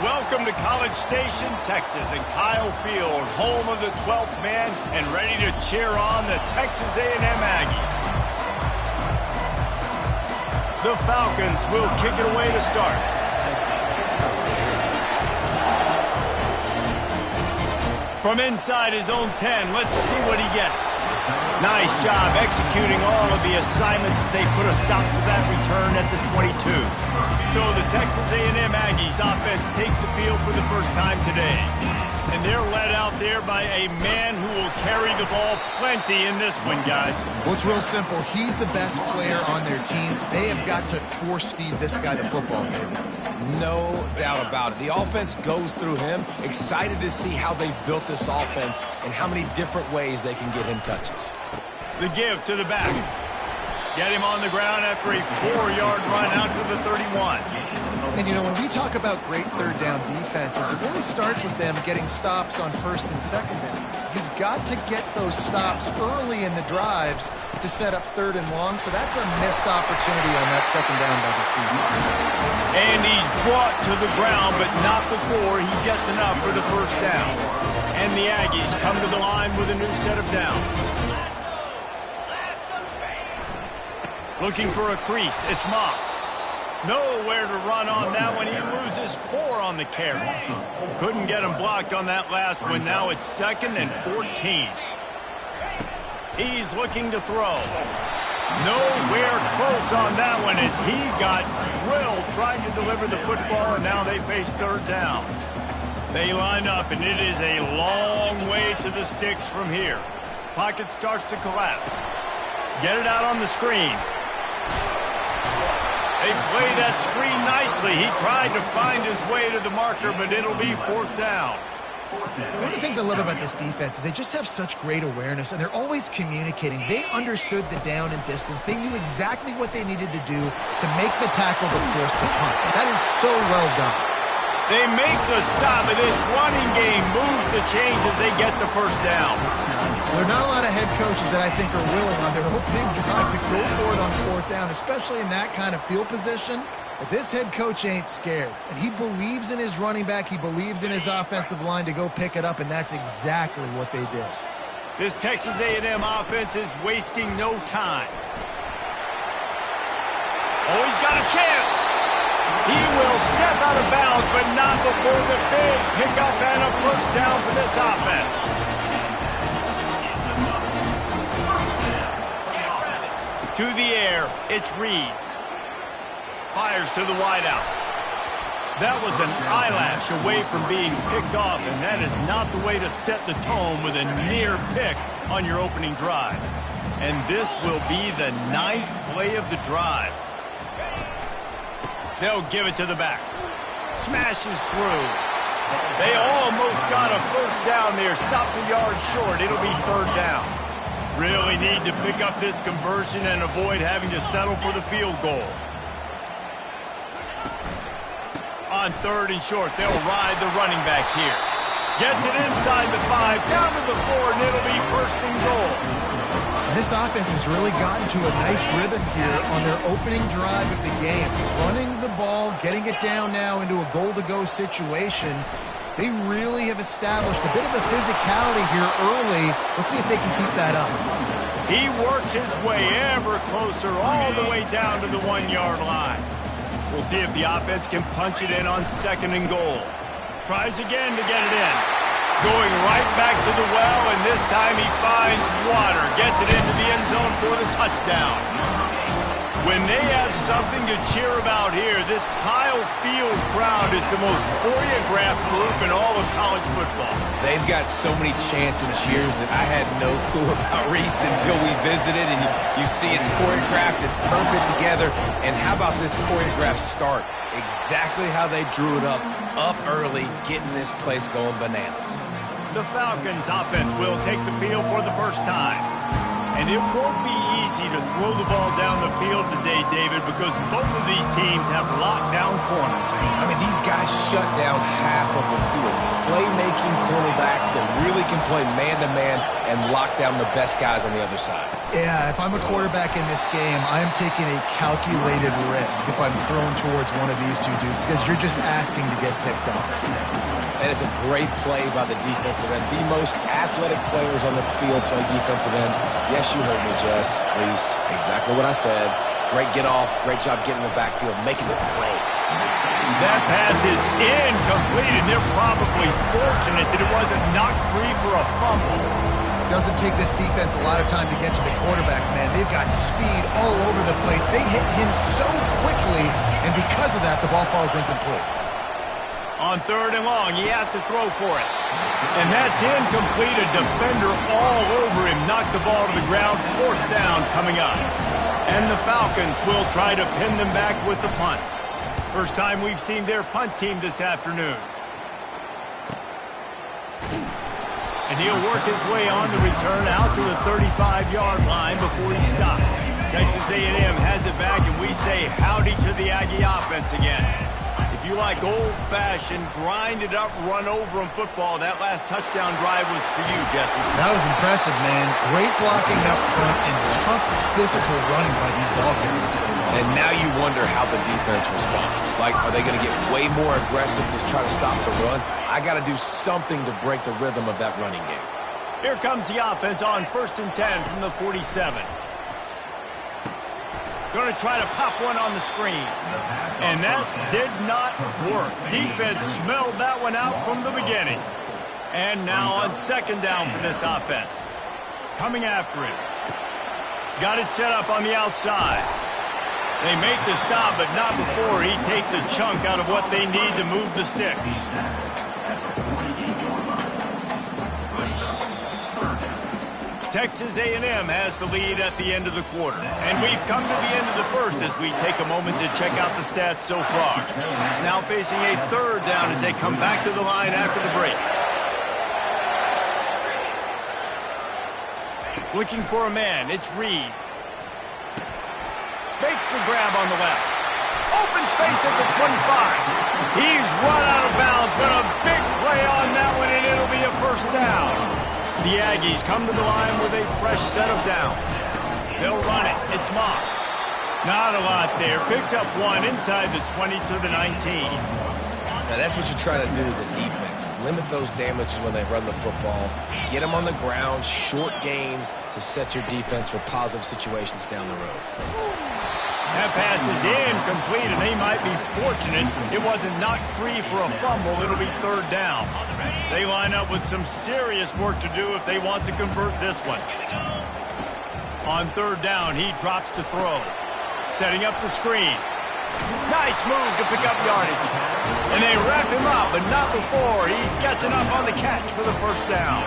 Welcome to College Station, Texas, and Kyle Field, home of the 12th man, and ready to cheer on the Texas A&M Aggies. The Falcons will kick it away to start. From inside his own 10, let's see what he gets. Nice job executing all of the assignments as they put a stop to that return at the 22. So the Texas A&M Aggies offense takes the field for the first time today. And they're led out there by a man who will carry the ball plenty in this one, guys. Well, it's real simple. He's the best player on their team. They have got to force-feed this guy the football, baby. No doubt about it. The offense goes through him. Excited to see how they've built this offense and how many different ways they can get him touches. The give to the back. Get him on the ground after a 4-yard run out to the 31. And, you know, when we talk about great third down defenses, it really starts with them getting stops on first and second down. You've got to get those stops early in the drives to set up third and long, so that's a missed opportunity on that second down by this defense. And he's brought to the ground, but not before he gets enough for the first down. And the Aggies come to the line with a new set of downs. Looking for a crease, it's Moss. Nowhere to run on that one. He loses 4 on the carry. Couldn't get him blocked on that last one. Now it's 2nd and 14. He's looking to throw. Nowhere close on that one as he got drilled trying to deliver the football, and now they face third down. They line up, and it is a long way to the sticks from here. Pocket starts to collapse. Get it out on the screen. They play that screen nicely. He tried to find his way to the marker, but it'll be 4th down. One of the things I love about this defense is they just have such great awareness, and they're always communicating. They understood the down and distance. They knew exactly what they needed to do to make the tackle to force the punt. That is so well done. They make the stop, and this running game moves the chains as they get the first down. There are not a lot of head coaches that I think are willing on their opening drive to go for it on 4th down, especially in that kind of field position. But this head coach ain't scared, and he believes in his running back. He believes in his offensive line to go pick it up, and that's exactly what they did. This Texas A&M offense is wasting no time. Oh, he's got a chance. He will step out of bounds, but not before the big pickup and a first down for this offense. To the air, it's Reed. Fires to the wideout. That was an eyelash away from being picked off, and that is not the way to set the tone with a near pick on your opening drive. And this will be the 9th play of the drive. They'll give it to the back. Smashes through. They almost got a first down there. Stopped a yard short. It'll be 3rd down. Really need to pick up this conversion and avoid having to settle for the field goal. On 3rd and short, they'll ride the running back here. Gets it inside the 5, down to the 4, and it'll be 1st and goal. And this offense has really gotten to a nice rhythm here on their opening drive of the game. Running the ball, getting it down now into a goal-to-go situation. They really have established a bit of a physicality here early. Let's see if they can keep that up. He works his way ever closer all the way down to the 1-yard line. We'll see if the offense can punch it in on 2nd and goal. Tries again to get it in. Going right back to the well, and this time he finds water. Gets it into the end zone for the touchdown. When they have something to cheer about here, this Kyle Field crowd is the most choreographed group in all of college football. They've got so many chants and cheers that I had no clue about Reese until we visited, and you see it's choreographed, it's perfect together. And how about this choreographed start? Exactly how they drew it up early, getting this place going bananas. The Falcons offense will take the field for the first time. And it won't be easy to throw the ball down the field today, David, because both of these teams have lockdown corners. I mean, these guys shut down half of the field. Playmaking cornerbacks that really can play man-to-man and lock down the best guys on the other side. Yeah, if I'm a quarterback in this game, I'm taking a calculated risk if I'm thrown towards one of these two dudes because you're just asking to get picked off. And it's a great play by the defensive end. The most athletic players on the field play defensive end. Yes, you heard me, Jess, Reese. Exactly what I said. Great get off. Great job getting in the backfield, making the play. That pass is incomplete, and they're probably fortunate that it wasn't knocked free for a fumble. Doesn't take this defense a lot of time to get to the quarterback, man. They've got speed all over the place. They hit him so quickly, and because of that, the ball falls incomplete. On 3rd and long, he has to throw for it. And that's incomplete. A defender all over him. Knocked the ball to the ground. 4th down coming up. And the Falcons will try to pin them back with the punt. First time we've seen their punt team this afternoon. And he'll work his way on the return out to the 35-yard line before he stopped. Texas A&M has it back, and we say howdy to the Aggie offense again. If you like old-fashioned, grind-it-up, run-over-'em football, that last touchdown drive was for you, Jesse. That was impressive, man. Great blocking up front and tough physical running by these ball carriers. And now you wonder how the defense responds. Like, are they going to get way more aggressive to try to stop the run? I got to do something to break the rhythm of that running game. Here comes the offense on 1st and 10 from the 47. Going to try to pop one on the screen. And that did not work. Defense smelled that one out from the beginning. And now on 2nd down for this offense. Coming after him. Got it set up on the outside. They make the stop, but not before he takes a chunk out of what they need to move the sticks. Texas A&M has the lead at the end of the quarter. And we've come to the end of the first as we take a moment to check out the stats so far. Now facing a 3rd down as they come back to the line after the break. Looking for a man, it's Reed. Makes the grab on the left. Open space at the 25. He's run out of bounds, but a big play on that one, and it'll be a 1st down. The Aggies come to the line with a fresh set of downs. They'll run it. It's Moss. Not a lot there. Picks up one inside the 20 to the 19. Now, that's what you're trying to do as a defense. Limit those damages when they run the football. Get them on the ground, short gains to set your defense for positive situations down the road. That pass is incomplete, and they might be fortunate it wasn't knocked free for a fumble. It'll be 3rd down. They line up with some serious work to do if they want to convert this one. On 3rd down, he drops to throw. Setting up the screen. Nice move to pick up yardage. And they wrap him up, but not before he gets enough on the catch for the 1st down.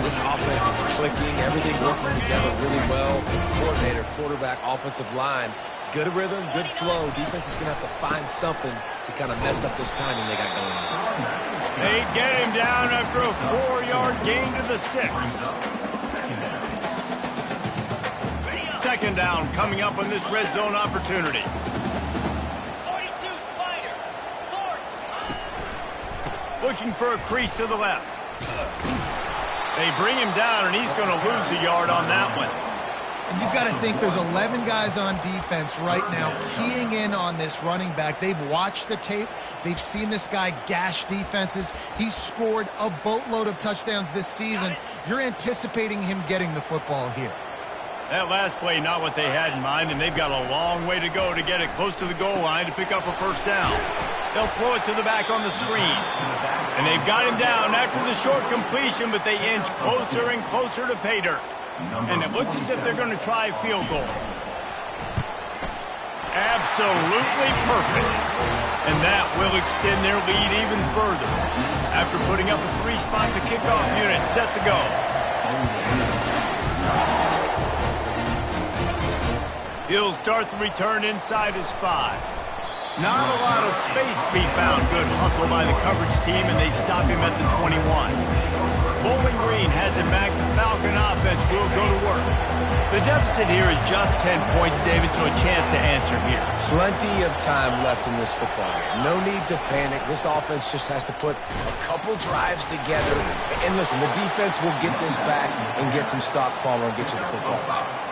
This offense is clicking, everything working together really well. Coordinator, quarterback, offensive line. Good rhythm, good flow. Defense is going to have to find something to kind of mess up this timing they got going on. They get him down after a 4-yard gain to the 6. 2nd down coming up on this red zone opportunity. 42 Spider. Looking for a crease to the left. They bring him down, and he's going to lose a yard on that one. And you've got to think there's 11 guys on defense right now keying in on this running back. They've watched the tape. They've seen this guy gash defenses. He's scored a boatload of touchdowns this season. You're anticipating him getting the football here. That last play, not what they had in mind, and they've got a long way to go to get it close to the goal line to pick up a 1st down. They'll throw it to the back on the screen. And they've got him down after the short completion, but they inch closer and closer to pay dirt. And it looks as if they're going to try a field goal. Absolutely perfect. And that will extend their lead even further. After putting up a 3-spot, the kickoff unit set to go. He'll start the return inside his 5. Not a lot of space to be found. Good hustle by the coverage team, and they stop him at the 21. Bowling Green has it back. The Falcon offense will go to work. The deficit here is just 10 points, David, so a chance to answer here. Plenty of time left in this football game. No need to panic. This offense just has to put a couple drives together. And listen, the defense will get this back and get some stops following and get you the football.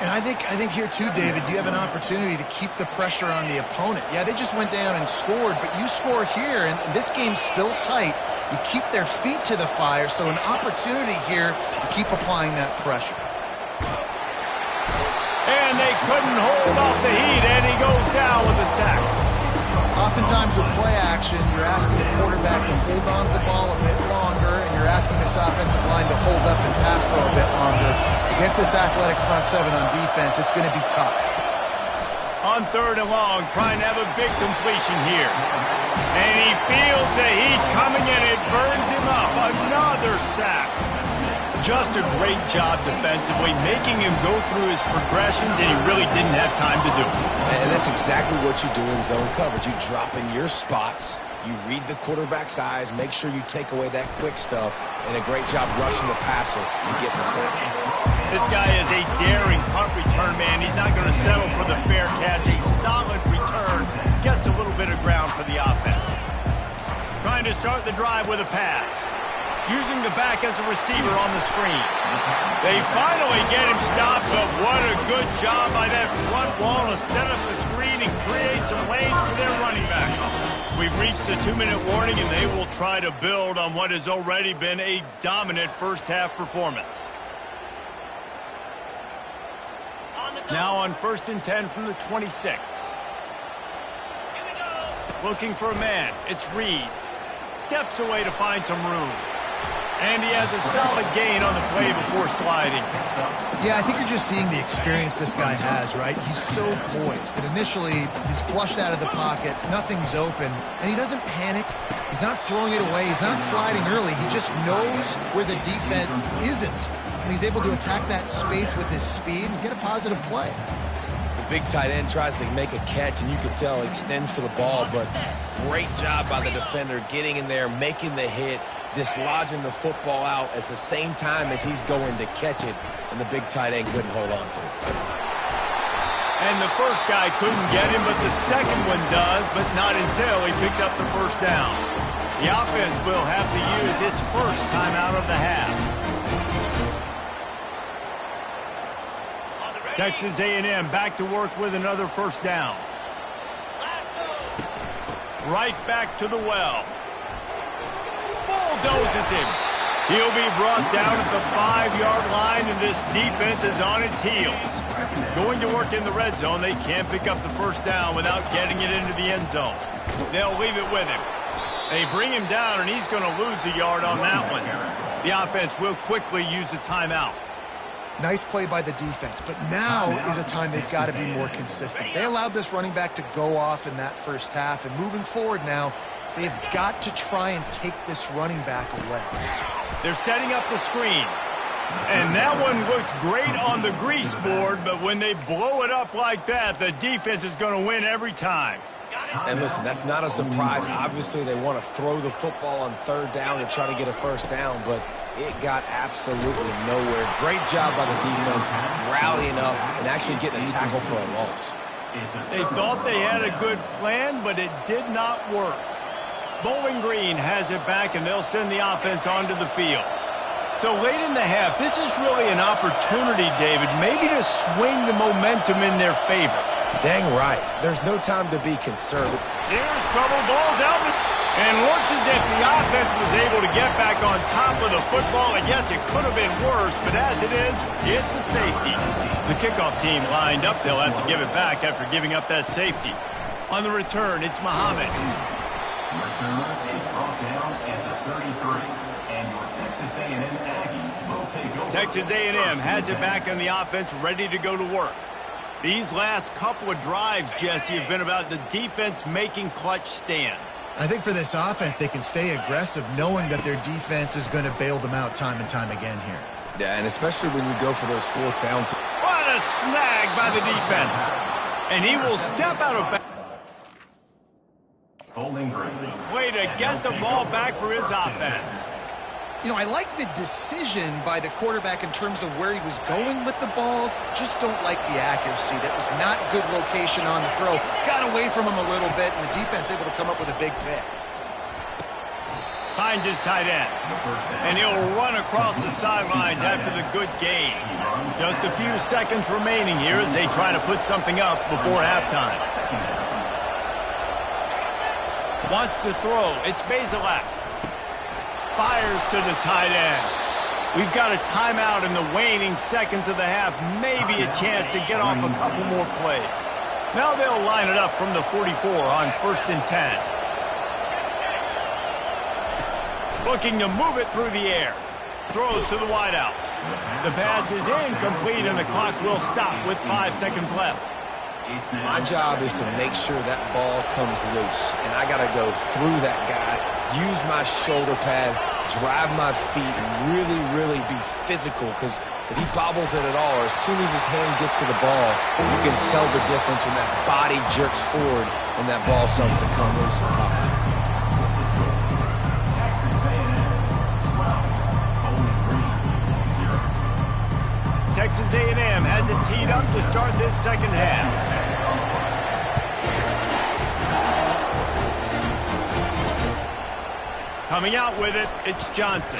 And I think here too, David, you have an opportunity to keep the pressure on the opponent. Yeah, they just went down and scored, but you score here, and this game's still tight. You keep their feet to the fire, so an opportunity here to keep applying that pressure. And they couldn't hold off the heat, and he goes down with a sack. Oftentimes with play action, you're asking the quarterback to hold on to the ball a bit longer, and you're asking this offensive line to hold up and pass pro a bit longer. Against this athletic front seven on defense, it's going to be tough. On 3rd and long, trying to have a big completion here. And he feels the heat coming, and it burns him up. Another sack. Just a great job defensively, making him go through his progressions, and he really didn't have time to do it. And that's exactly what you do in zone coverage. You drop in your spots, you read the quarterback's eyes, make sure you take away that quick stuff, and a great job rushing the passer and getting the sack. This guy is a daring punt return man. He's not going to settle for the fair catch. A solid return gets a little bit of ground for the offense. Trying to start the drive with a pass. Using the back as a receiver on the screen. They finally get him stopped, but what a good job by that front wall to set up the screen and create some lanes for their running back. We've reached the 2-minute warning, and they will try to build on what has already been a dominant first-half performance. Now on 1st and 10 from the 26. Looking for a man. It's Reed. Steps away to find some room. And he has a solid gain on the play before sliding. Yeah, I think you're just seeing the experience this guy has, right? He's so poised that initially he's flushed out of the pocket, nothing's open, and he doesn't panic. He's not throwing it away. He's not sliding early. He just knows where the defense isn't, and he's able to attack that space with his speed and get a positive play. The big tight end tries to make a catch, and you can tell he extends for the ball, but great job by the defender getting in there, making the hit, dislodging the football out at the same time as he's going to catch it, and the big tight end couldn't hold on to it. And the first guy couldn't get him, but the second one does, but not until he picks up the first down. The offense will have to use its first timeout of the half. Texas A&M back to work with another first down. Right back to the well. Bulldozes him. He'll be brought down at the 5-yard line, and this defense is on its heels. Going to work in the red zone, they can't pick up the first down without getting it into the end zone. They'll leave it with him. They bring him down, and he's going to lose a yard on that one. The offense will quickly use a timeout. Nice play by the defense, but now is a time they've got to be more consistent. They allowed this running back to go off in that first half, and moving forward now, they've got to try and take this running back away. They're setting up the screen. And that one looked great on the grease board, but when they blow it up like that, the defense is going to win every time. And listen, that's not a surprise. Obviously, they want to throw the football on 3rd down and try to get a first down, but it got absolutely nowhere. Great job by the defense, rallying up and actually getting a tackle for a loss. They thought they had a good plan, but it did not work. Bowling Green has it back, and they'll send the offense onto the field. So late in the half, this is really an opportunity, David, maybe to swing the momentum in their favor. Dang right. There's no time to be conservative. Here's trouble. Ball's out. And looks as if the offense was able to get back on top of the football. And yes, it could have been worse, but as it is, it's a safety. The kickoff team lined up. They'll have to give it back after giving up that safety. On the return, it's Muhammad. Return is brought down at the 33. And your Texas A&M Aggies will take over. Texas A&M has it back on the offense, ready to go to work. These last couple of drives, Jesse, have been about the defense making clutch stand. I think for this offense, they can stay aggressive knowing that their defense is going to bail them out time and time again here. Yeah, and especially when you go for those 4th downs. What a snag by the defense. And he will step out of bounds. Way to get the ball back for his offense. You know, I like the decision by the quarterback in terms of where he was going with the ball. Just don't like the accuracy. That was not good location on the throw. Got away from him a little bit, and the defense able to come up with a big pick. finds his tight end. And he'll run across the sidelines after the good gain. Just a few seconds remaining here as they try to put something up before halftime. Wants to throw. It's Bazelak. Fires to the tight end. We've got a timeout in the waning seconds of the half. Maybe a chance to get off a couple more plays. Now they'll line it up from the 44 on 1st and 10. Looking to move it through the air. Throws to the wideout. The pass is incomplete and the clock will stop with 5 seconds left. My job is to make sure that ball comes loose, and I got to go through that guy, use my shoulder pad, drive my feet, and really be physical, because if he bobbles it at all, or as soon as his hand gets to the ball, you can tell the difference when that body jerks forward and that ball starts to come loose and pop. Texas A&M has it teed up to start this second half. Coming out with it, it's Johnson.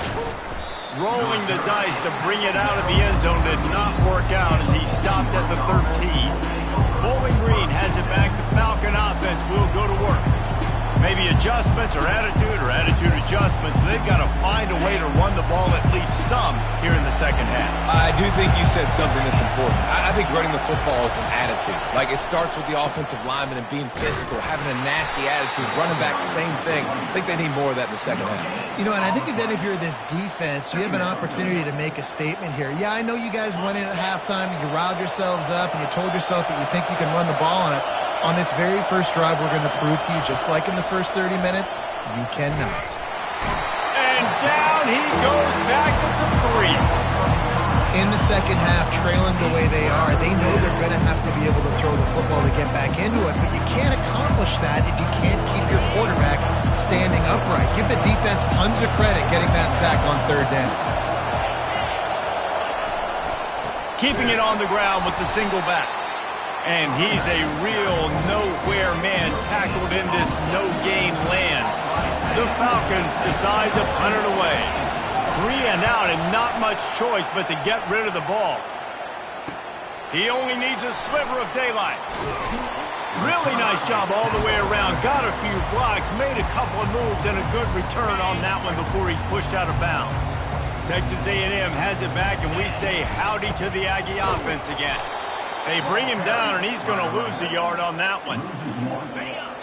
Rolling the dice to bring it out of the end zone did not work out as he stopped at the 13. Bowling Green has it back. The Falcon offense will go to work. Maybe adjustments or attitude adjustments, but they've got to find a way to run the ball at least some here in the second half. I do think you said something that's important. I think running the football is an attitude. Like, it starts with the offensive lineman and being physical, having a nasty attitude. Running back, same thing. I think they need more of that in the second half. You know, and I think then if you're this defense, you have an opportunity to make a statement here. Yeah, I know you guys went in at halftime and you riled yourselves up and you told yourself that you think you can run the ball on us. On this very first drive, we're going to prove to you, just like in the first 30 minutes, you cannot. And down he goes back at the 3. In the second half, trailing the way they are, they know they're going to have to be able to throw the football to get back into it, but you can't accomplish that if you can't keep your quarterback standing upright. Give the defense tons of credit getting that sack on 3rd down. Keeping it on the ground with the single back. And he's a real nowhere man tackled in this no-gain land. The Falcons decide to punt it away. 3 and out and not much choice but to get rid of the ball. He only needs a sliver of daylight. Really nice job all the way around. Got a few blocks, made a couple of moves, and a good return on that one before he's pushed out of bounds. Texas A&M has it back, and we say howdy to the Aggie offense again. They bring him down, and he's going to lose a yard on that one.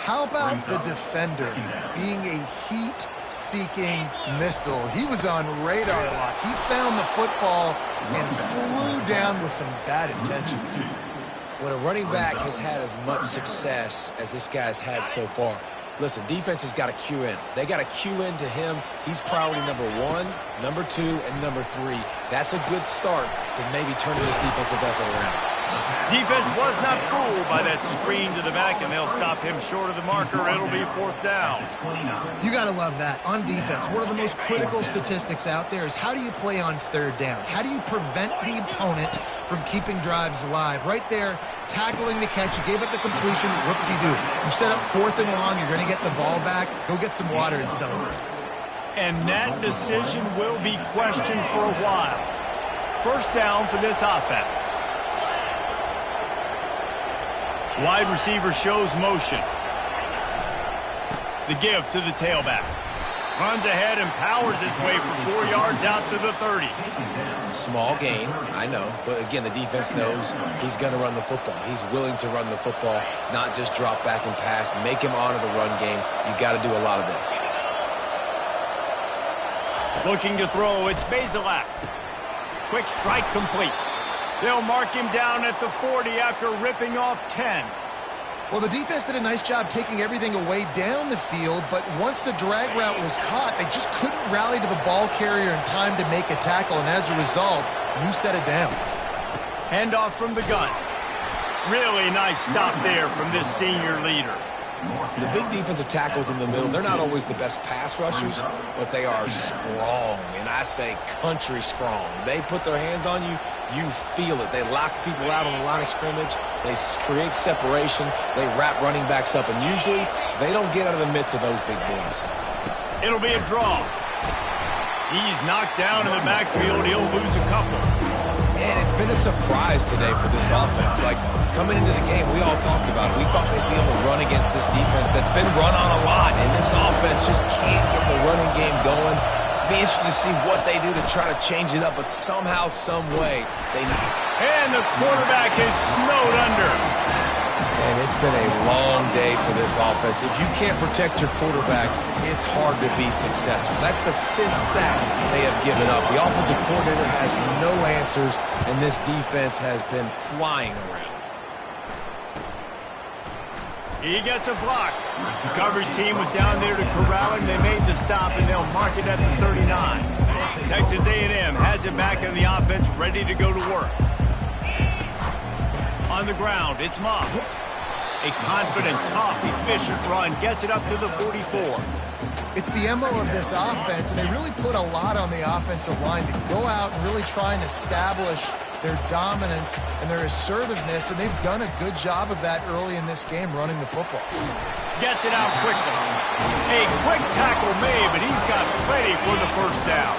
How about the defender being a heat-seeking missile? He was on radar lock. He found the football and flew down with some bad intentions. When a running back has had as much success as this guy's had so far, listen, defense has got to cue in. They got to cue in to him. He's priority number 1, number 2, and number 3. That's a good start to maybe turning this defensive effort around. Defense was not fooled by that screen to the back, and they'll stop him short of the marker. It'll be 4th down. You got to love that. On defense, one of the most critical statistics out there is how do you play on 3rd down? How do you prevent the opponent from keeping drives alive? Right there, tackling the catch. You gave up the completion. What did you do? You set up 4th and long. You're going to get the ball back. Go get some water and celebrate. And that decision will be questioned for a while. 1st down for this offense. Wide receiver shows motion. The give to the tailback. Runs ahead and powers his way for 4 yards out to the 30. Small gain, I know, but again, the defense knows he's going to run the football. He's willing to run the football, not just drop back and pass, make him honor the run game. You got to do a lot of this. Looking to throw, it's Bazelak. Quick strike complete. They'll mark him down at the 40 after ripping off 10. Well, the defense did a nice job taking everything away down the field, but once the drag route was caught, they just couldn't rally to the ball carrier in time to make a tackle, and as a result, new set of downs. Handoff from the gun. Really nice stop there from this senior leader. The big defensive tackles in the middle, they're not always the best pass rushers, but they are strong, and I say country strong. They put their hands on you, you feel it. They lock people out on the line of scrimmage. They create separation. They wrap running backs up, and usually they don't get out of the midst of those big boys. It'll be a draw. He's knocked down in the backfield. He'll lose a couple. And it's been a surprise today for this offense. Like, coming into the game, we all talked about it. We thought they'd be able to run against this defense that's been run on a lot, and this offense just can't get the running game going. Be interested to see what they do to try to change it up, but somehow, some way, they need. And the quarterback is snowed under. And it's been a long day for this offense. If you can't protect your quarterback, it's hard to be successful. That's the 5th sack they have given up. The offensive coordinator has no answers, and this defense has been flying around. He gets a block. The coverage team was down there to corral him. They made the stop, and they'll mark it at the 39. Texas A&M has it back in the offense, ready to go to work. On the ground, it's Moss. A confident, tough, efficient run gets it up to the 44. It's the MO of this offense, and they really put a lot on the offensive line to go out and really try and establish their dominance and their assertiveness, and they've done a good job of that early in this game running the football. Gets it out quickly. A quick tackle made, but he's got plenty for the first down.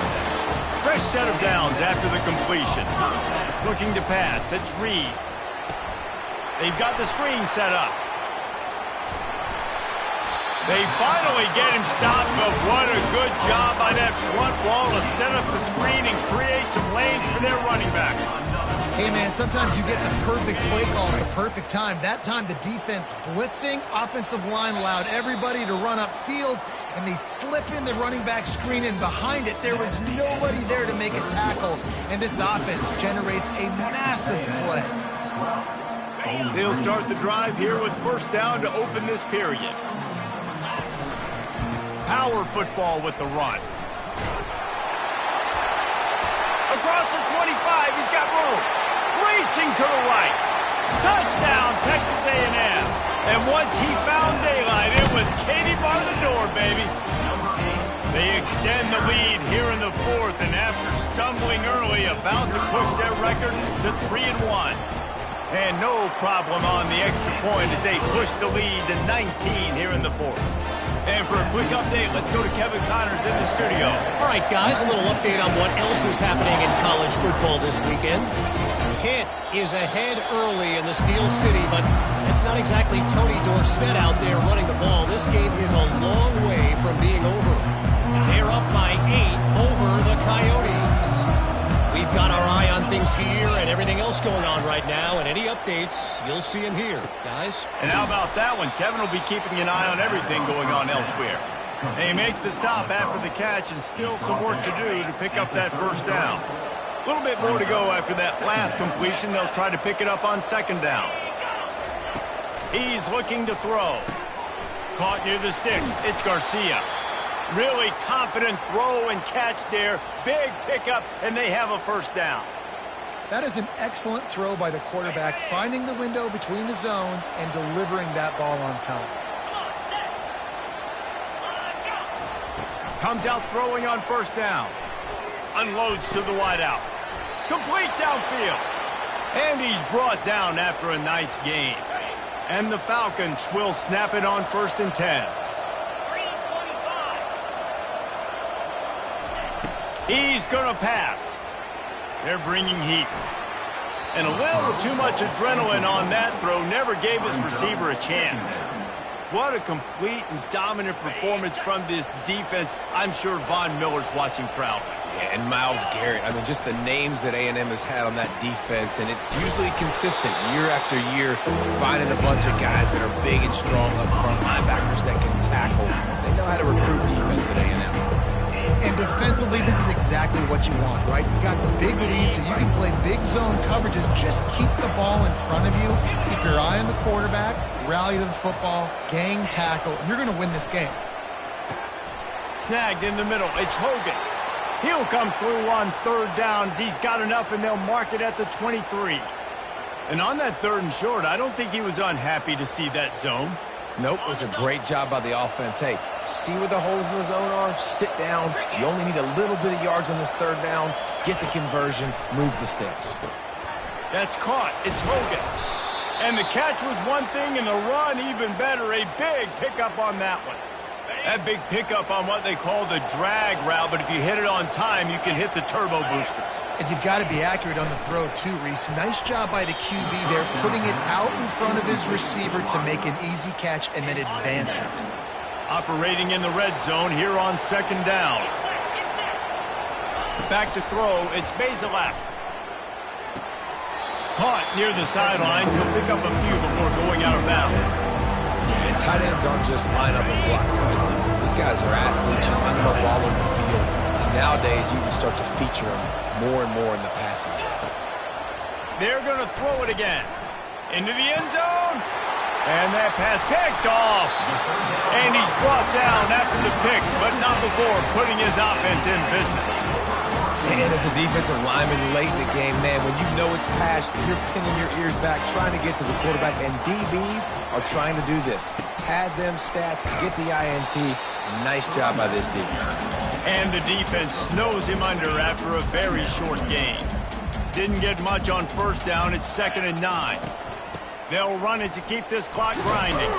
Fresh set of downs after the completion. Looking to pass, it's Reed. They've got the screen set up. They finally get him stopped, but what a good job by that front wall to set up the screen and create some lanes for their running back. Hey, man, sometimes you get the perfect play call at the perfect time. That time, the defense blitzing, offensive line allowed everybody to run upfield, and they slip in the running back screen, and behind it, there was nobody there to make a tackle, and this offense generates a massive play. They'll start the drive here with first down to open this period. Power football with the run. Across the 25, he's got room. Racing to the right. Touchdown, Texas A&M. And once he found daylight, it was Katie bar the door, baby. They extend the lead here in the 4th, and after stumbling early, about to push their record to 3-1. And no problem on the extra point as they push the lead to 19 here in the 4th. And for a quick update, let's go to Kevin Connors in the studio. All right, guys, a little update on what else is happening in college football this weekend. Pitt is ahead early in the Steel City, but it's not exactly Tony Dorsett out there running the ball. This game is a long way from being over. They're up by 8 over the Coyotes. We've got our eye on things here and everything else going on right now, and any updates, you'll see them here, guys. And how about that one? Kevin will be keeping an eye on everything going on elsewhere. They make the stop after the catch, and still some work to do to pick up that first down. A little bit more to go after that last completion. They'll try to pick it up on second down. He's looking to throw. Caught near the sticks. It's Garcia. Really confident throw and catch there. Big pickup, and they have a first down. That is an excellent throw by the quarterback, finding the window between the zones and delivering that ball on time. Comes out throwing on first down. Unloads to the wideout. Complete downfield. And he's brought down after a nice gain. And the Falcons will snap it on 1st and 10. He's going to pass. They're bringing heat. And a little too much adrenaline on that throw never gave his receiver a chance. What a complete and dominant performance from this defense. I'm sure Von Miller's watching proudly. Yeah, and Myles Garrett. I mean, just the names that A&M has had on that defense, and it's usually consistent year after year, finding a bunch of guys that are big and strong up front, linebackers that can tackle. They know how to recruit defense at A&M. And defensively, this is exactly what you want, right? You got the big lead, so you can play big zone coverages. Just keep the ball in front of you. Keep your eye on the quarterback, rally to the football, gang tackle, and you're going to win this game. Snagged in the middle. It's Hogan. He'll come through on third downs. He's got enough, and they'll mark it at the 23. And on that 3rd and short, I don't think he was unhappy to see that zone. Nope, it was a great job by the offense. Hey, see where the holes in the zone are? Sit down. You only need a little bit of yards on this 3rd down. Get the conversion. Move the sticks. That's caught. It's Hogan. And the catch was one thing, and the run even better. A big pickup on that one. That big pickup on what they call the drag route, but if you hit it on time, you can hit the turbo boosters. And you've got to be accurate on the throw, too, Reese. Nice job by the QB there, putting it out in front of his receiver to make an easy catch and then advance it. Operating in the red zone here on second down. Back to throw, it's Bazelak. Caught near the sidelines. He'll pick up a few before going out of bounds. And tight ends aren't just line up and block guys. These guys are athletes. You line them up all over the field. And nowadays, you can start to feature them more and more in the passing game. They're going to throw it again. Into the end zone. And that pass picked off. And he's brought down after the pick, but not before putting his offense in business. And as a defensive lineman late in the game, man, when you know it's passed, you're pinning your ears back, trying to get to the quarterback, and DBs are trying to do this. Pad them stats, get the INT. Nice job by this D. And the defense snows him under after a very short game. Didn't get much on first down. It's 2nd and 9. They'll run it to keep this clock grinding.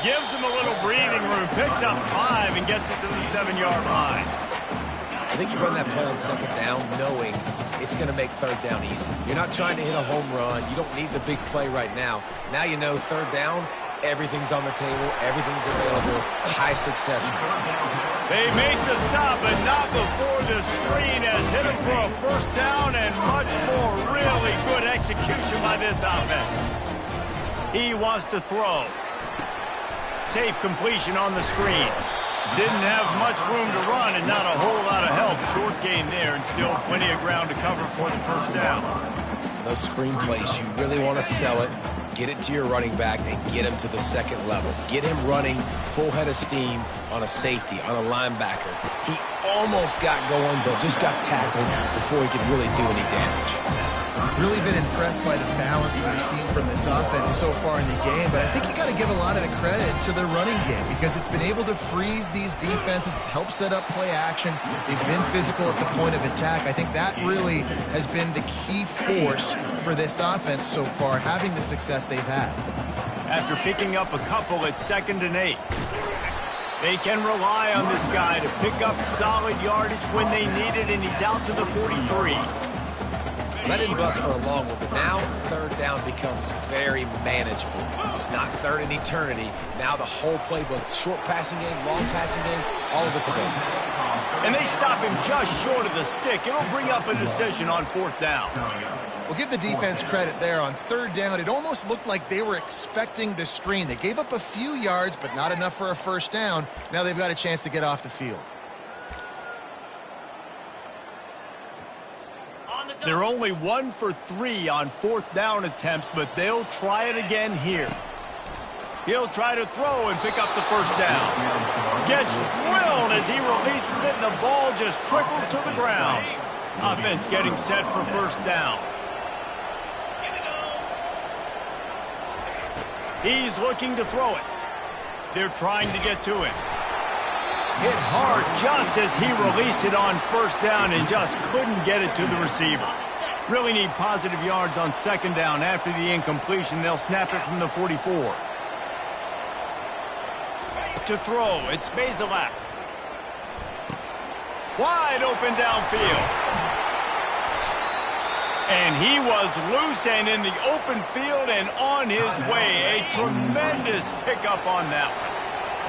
Gives him a little breathing room, picks up 5 and gets it to the 7-yard line. I think you run that play on second down knowing it's going to make third down easy. You're not trying to hit a home run. You don't need the big play right now. Now you know third down, everything's on the table, everything's available, high success rate. They make the stop, but not before the screen has hit him for a first down and much more really good execution by this offense. He wants to throw. Safe completion on the screen. Didn't have much room to run and not a whole lot of help. Short gain there and still plenty of ground to cover for the first down. Those screen plays, you really want to sell it, get it to your running back, and get him to the second level. Get him running full head of steam on a safety, on a linebacker. He almost got going, but just got tackled before he could really do any damage. Really been impressed by the balance we've seen from this offense so far in the game, but I think you got to give a lot of the credit to the running game because it's been able to freeze these defenses, help set up play action. They've been physical at the point of attack. I think that really has been the key force for this offense so far, having the success they've had. After picking up a couple at 2nd and 8. They can rely on this guy to pick up solid yardage when they need it, and he's out to the 43. Let him bust for a long one, but now third down becomes very manageable. It's not third in eternity. Now the whole playbook, short passing game, long passing game, all of it's available. And they stop him just short of the stick. It'll bring up a decision on 4th down. We'll give the defense credit there on 3rd down. It almost looked like they were expecting the screen. They gave up a few yards, but not enough for a first down. Now they've got a chance to get off the field. They're only 1 for 3 on 4th down attempts, but they'll try it again here. He'll try to throw and pick up the first down. Gets drilled as he releases it, and the ball just trickles to the ground. Offense getting set for first down. He's looking to throw it. They're trying to get to him. Hit hard just as he released it on first down and just couldn't get it to the receiver. Really need positive yards on 2nd down. After the incompletion, they'll snap it from the 44. To throw, it's Bazelak. Wide open downfield. And he was loose and in the open field and on his way. A tremendous pickup on that one.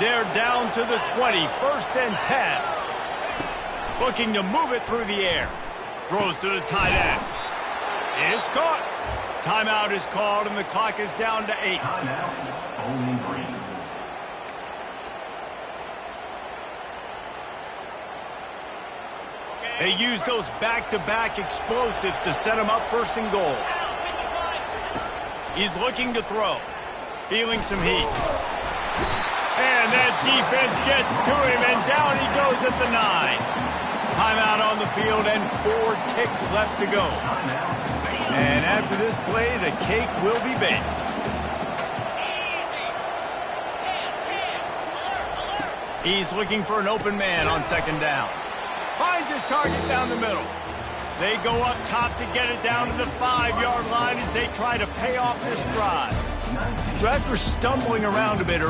They're down to the 20, 1st and 10. Looking to move it through the air. Throws to the tight end. It's caught. Timeout is called, and the clock is down to 8. Timeout, Bowling Green. They use those back-to-back explosives to set him up 1st and goal. He's looking to throw. Feeling some heat. And that defense gets to him, and down he goes at the 9. Timeout on the field, and 4 ticks left to go. And after this play, the cake will be baked. He's looking for an open man on 2nd down. Finds his target down the middle. They go up top to get it down to the 5-yard line as they try to pay off this drive. So after stumbling around a bit